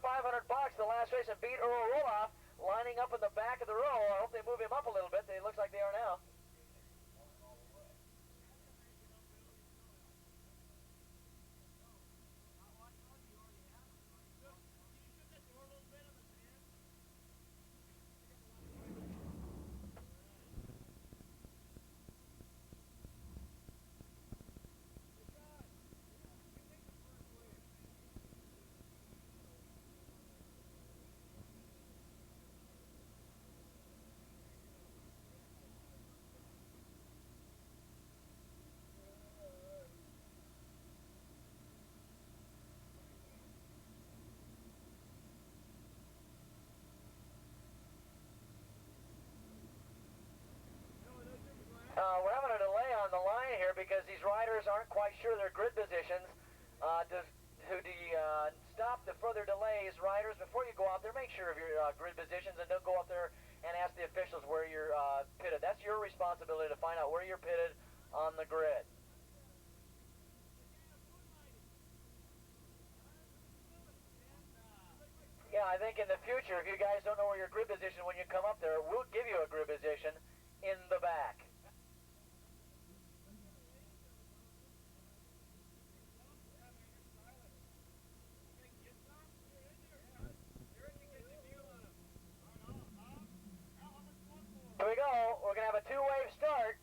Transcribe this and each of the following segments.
won $500 the last race and beat Earl Roloff, lining up in the back of the row. I hope they move him up a little bit. It looks like they are now. We're having a delay on the line here because these riders aren't quite sure their grid positions. To stop the further delays, riders, before you go out there, make sure of your grid positions and don't go up there and ask the officials where you're pitted. That's your responsibility to find out where you're pitted on the grid. Yeah, I think in the future, if you guys don't know where your grid position when you come up there, we'll give you a grid position in the back. Here we go. We're going to have a two-wave start.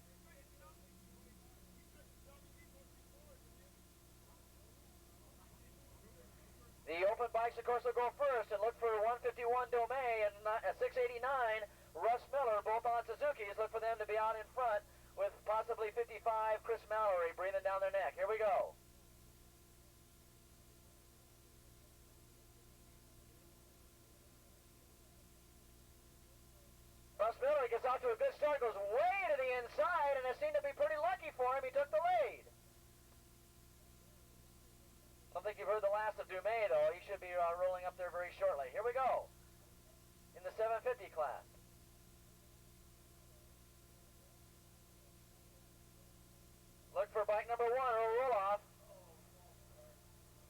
The open bikes, of course, will go first and look for 151 Domey and 689 Russ Miller, both on Suzuki's. Look for them to be out in front with possibly 55 Chris Mallory breathing down their neck. Here we go. Russ Miller gets out to a good start, goes way to the inside, and it seemed to be pretty lucky for him. He took the lead. I don't think you've heard the last of Dumais, though. He should be rolling up there very shortly. Here we go in the 750 class. Look for bike number 1, Earl Roloff.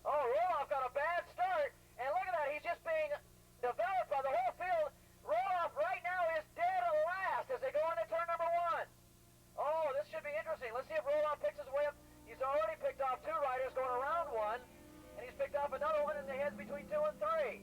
Oh, Roloff got a bad start, and look at that. He's just being developed by the whole field. Roloff right now is dead last as they go into turn number 1. Oh, this should be interesting. Let's see if Roloff picks his way up. He's already picked off 2 riders going around 1, and he's picked off another one in the heads between 2 and 3.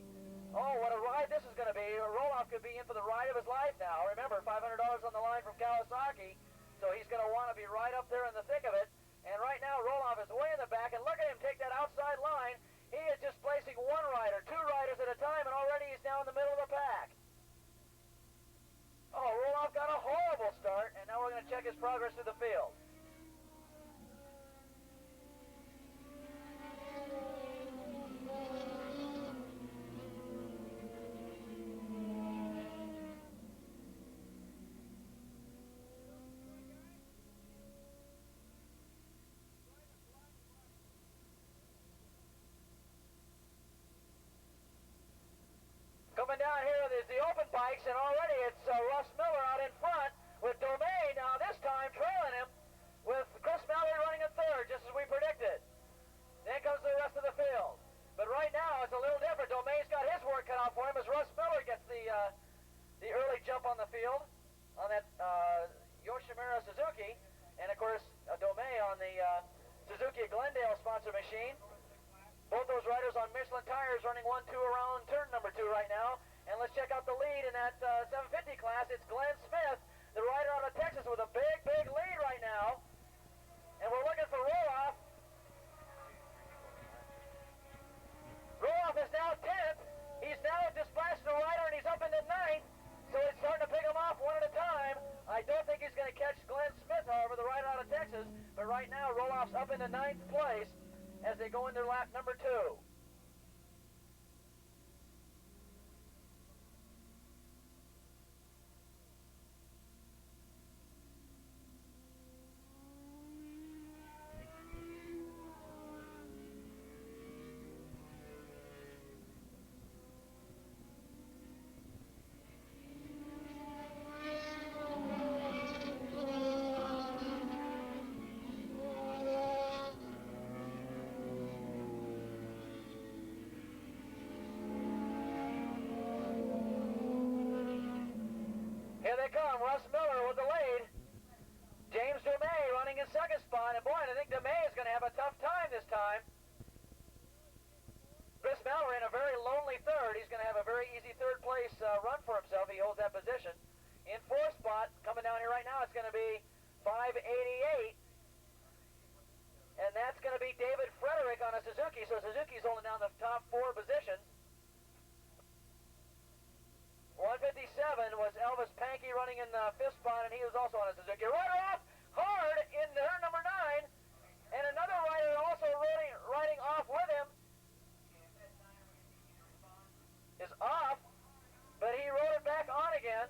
Oh, what a ride this is going to be. Roloff could be in for the ride of his life now. Remember, $500 on the line from Kawasaki, so he's going to want to be right up there in the thick of it. And right now, Roloff is way in the back, and look at him take that outside line. He is just placing 1 rider, 2 riders at a time, and already he's now in the middle of the pack. Oh, Roloff got a horrible start, and now we're going to check his progress through the field. Coming down here is the open bikes, and already it's Russ Miller out in front with Domey now this time trailing him with Chris Mallory running in third, just as we predicted. Then comes the rest of the field. But right now it's a little different. Domey's got his work cut out for him as Russ Miller gets the early jump on the field on that Yoshimura Suzuki, and of course Domey on the Suzuki Glendale sponsor machine. Both those riders on Michelin tires running 1-2 around turn number 2 right now. And let's check out the lead in that 750 class. It's Glenn Smith, the rider out of Texas, with a big, big lead right now. And we're looking for Roloff. Roloff is now 10th. He's now dispatched the rider, and he's up into 9th. So it's starting to pick him off one at a time. I don't think he's going to catch Glenn Smith, however, the rider out of Texas. But right now, Roloff's up into 9th place as they go into lap number 2. Here they come, Russ Miller with the lead. James DeMay running in second spot, and boy, I think DeMay is going to have a tough time this time. Chris Mallory in a very lonely third. He's going to have a very easy third place run for himself. He holds that position. In fourth spot, coming down here right now, it's going to be 588. And that's going to be David Frederick on a Suzuki. So Suzuki's holding down the top four positions. 157 was Elvis Pankey running in the fifth spot, and he was also on a Suzuki. Rider off hard in turn number 9. And another rider also riding off with him is off, but he rode it back on again.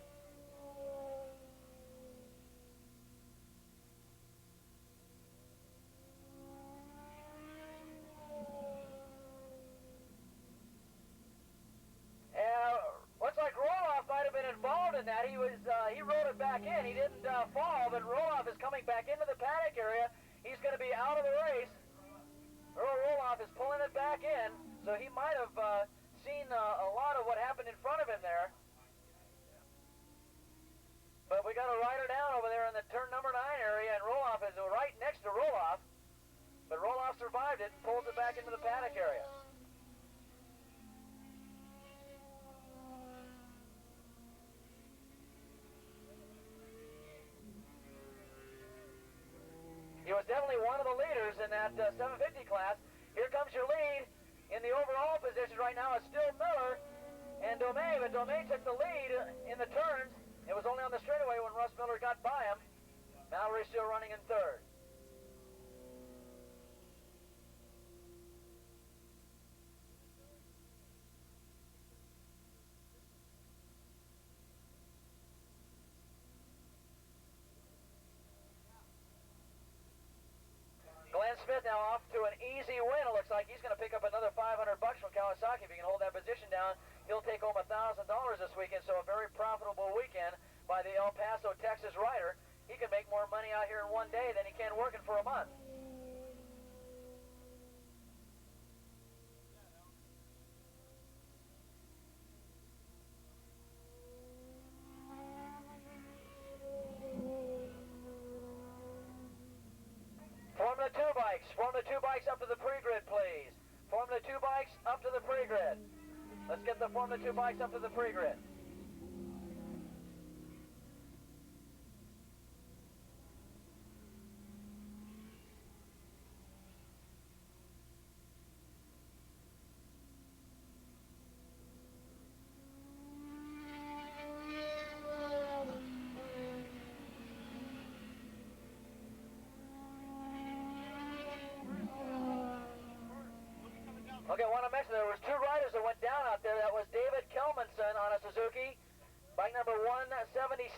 Looks like Roloff might have been involved in that. He rode it back in. He didn't fall, but Roloff is coming back into the paddock area. He's going to be out of the race. Earl Roloff is pulling it back in, so he might have seen a lot of what happened in front of him there. But we got a rider down over there in the turn number 9 area, and Roloff is right next to Roloff. But Roloff survived it and pulls it back into the paddock area. He was definitely one of the leaders in that 750 class. Here comes your lead. In the overall position right now is still Miller and Domay, but Domay took the lead in the turns. It was only on the straightaway when Russ Miller got by him. Mallory still running in third. Glenn Smith now off to an easy win. It looks like he's going to pick up another $500 from Kawasaki. If he can hold that position down, he'll take home $1,000 this weekend. So a very profitable weekend by the El Paso, Texas rider. He can make more money out here in one day than he can working for a month. Formula 2 bikes up to the pre-grid, please. Formula 2 bikes up to the pre-grid. Let's get the Formula 2 bikes up to the pre-grid. Okay, I want to mention there was 2 riders that went down out there. That was David Kelmanson on a Suzuki, bike number 176,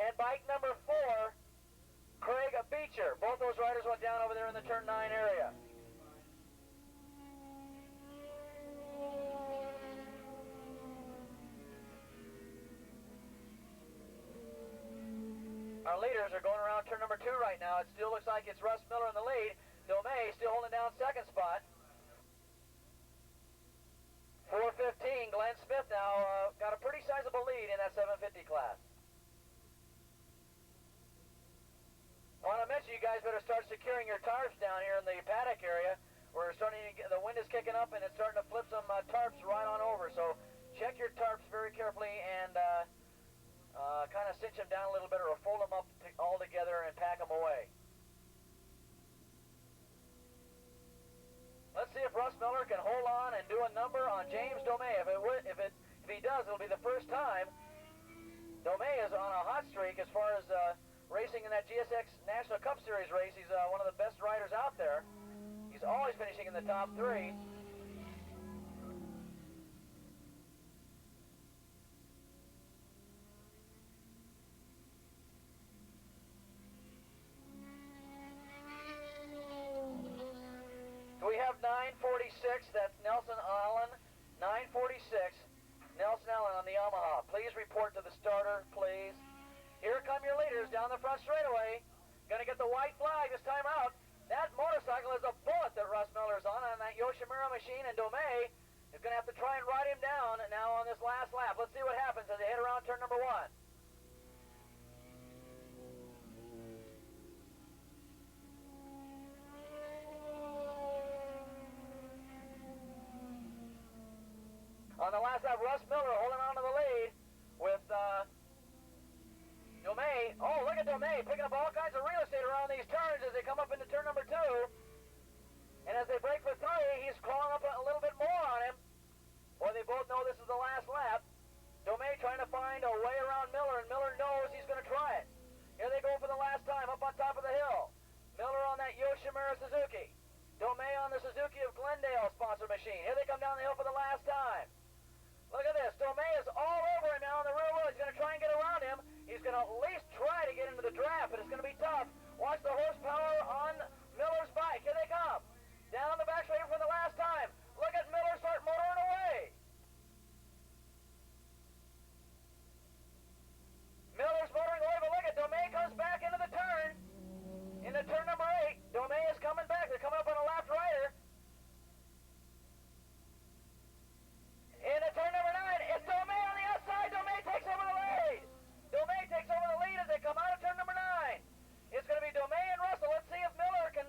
and bike number 4, Craig Beecher. Both those riders went down over there in the turn 9 area. Our leaders are going around turn number 2 right now. It still looks like it's Russ Miller in the lead. Domay still holding down second spot. 415, Glenn Smith now got a pretty sizable lead in that 750 class. I want to mention you guys better start securing your tarps down here in the paddock area. We're starting to get, the wind is kicking up and it's starting to flip some tarps right on over. So check your tarps very carefully and kind of cinch them down a little bit or fold them up all together and pack them away. Let's see if Russ Miller can hold on and do a number on James Domay. If he does, it'll be the first time. Domay is on a hot streak as far as racing in that GSX National Cup Series race. He's one of the best riders out there. He's always finishing in the top 3. We have 946, that's Nelson Allen, 946, Nelson Allen on the Yamaha. Please report to the starter, please. Here come your leaders down the front straightaway. Going to get the white flag this time out. That motorcycle is a bullet that Russ Miller's on that Yoshimura machine, and Domay is going to have to try and ride him down now on this last lap. Let's see what happens as they head around turn number 1. last lap. Russ Miller holding on to the lead with Domay. Oh, look at Domay picking up all kinds of real estate around these turns as they come up into turn number 2. And as they break for 3, he's crawling up a little bit more on him. Boy, they both know this is the last lap. Domay trying to find a way around Miller, and Miller knows he's going to try it. Here they go for the last time up on top of the hill. Miller on that Yoshimura Suzuki. Domay on the Suzuki of Glendale sponsor machine. Here they come down the hill for the last time. Look at this. Domay is all over him now on the rear wheel. He's going to try and get around him. He's going to at least try to get into the draft, but it's going to be tough. Watch the horsepower on Miller's bike. Here they come. Down on the back straight for the last time. Look at Miller start motoring away. Miller's motoring away, but look at Domay comes back into the turn. Into turn number 8. Domay is coming back. They're coming up on a left rider. Into turn number 9. It's Domay on the outside. Domay takes over the lead. Domay takes over the lead as they come out of turn number 9. It's going to be Domay and Russell. Let's see if Miller can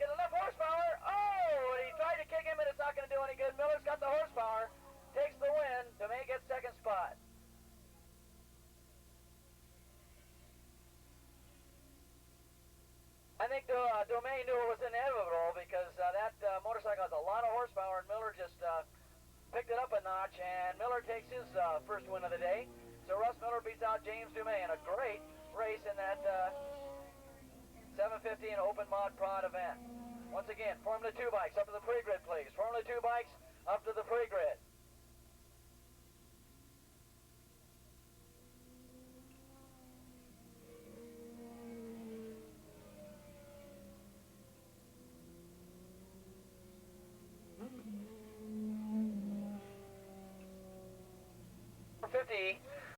get enough horsepower. Oh, and he tried to kick him, and it's not going to do any good. Miller's got the horsepower. Takes the win. Domay gets second spot. I think Domay knew it was inevitable because that motorcycle has a lot of horsepower, and Miller just picked it up a notch, and Miller takes his first win of the day. So Russ Miller beats out James Domay in a great race in that 715 Open Mod Prod event. Once again, Formula 2 bikes up to the pre-grid, please. Formula 2 bikes up to the pre-grid.